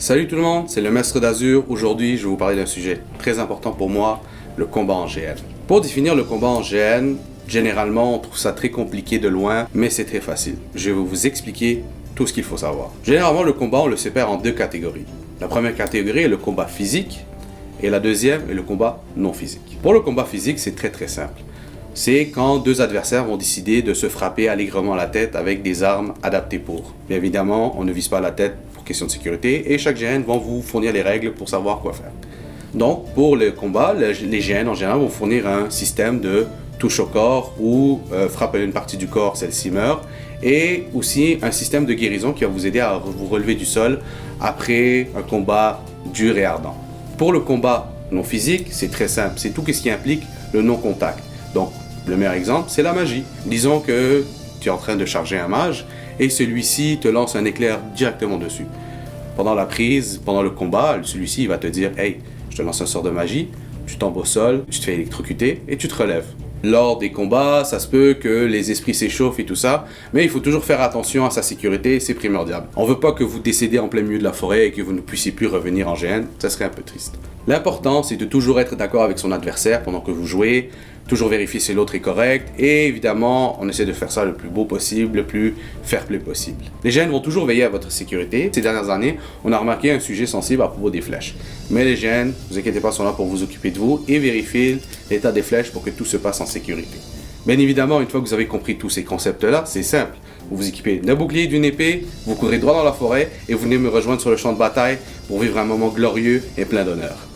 Salut tout le monde, c'est le Maître d'Azur. Aujourd'hui, je vais vous parler d'un sujet très important pour moi, le combat en GN. Pour définir le combat en GN, généralement, on trouve ça très compliqué de loin, mais c'est très facile. Je vais vous expliquer tout ce qu'il faut savoir. Généralement, le combat, on le sépare en deux catégories. La première catégorie est le combat physique, et la deuxième est le combat non physique. Pour le combat physique, c'est très simple. C'est quand deux adversaires vont décider de se frapper allègrement la tête avec des armes adaptées pour. Bien évidemment, on ne vise pas la tête pour question de sécurité et chaque GN va vous fournir les règles pour savoir quoi faire. Donc, pour le combat, les GN en général vont fournir un système de touche au corps où frappe à une partie du corps, celle-ci meurt, et aussi un système de guérison qui va vous aider à vous relever du sol après un combat dur et ardent. Pour le combat non physique, c'est très simple, c'est tout ce qui implique le non-contact. Donc, le meilleur exemple, c'est la magie. Disons que tu es en train de charger un mage et celui-ci te lance un éclair directement dessus. Pendant la prise, pendant le combat, celui-ci va te dire « Hey, je te lance un sort de magie, tu tombes au sol, tu te fais électrocuter et tu te relèves. » Lors des combats, ça se peut que les esprits s'échauffent et tout ça, mais il faut toujours faire attention à sa sécurité, c'est primordial. On veut pas que vous décédez en plein milieu de la forêt et que vous ne puissiez plus revenir en GN, ça serait un peu triste. L'important, c'est de toujours être d'accord avec son adversaire pendant que vous jouez, toujours vérifier si l'autre est correct, et évidemment, on essaie de faire ça le plus beau possible, le plus fair-play possible. Les GN vont toujours veiller à votre sécurité. Ces dernières années, on a remarqué un sujet sensible à propos des flèches. Mais les GN, ne vous inquiétez pas, sont là pour vous occuper de vous et vérifier l'état des flèches pour que tout se passe en sécurité. Bien évidemment, une fois que vous avez compris tous ces concepts-là, c'est simple. Vous vous équipez d'un bouclier et d'une épée, vous courez droit dans la forêt et vous venez me rejoindre sur le champ de bataille pour vivre un moment glorieux et plein d'honneur.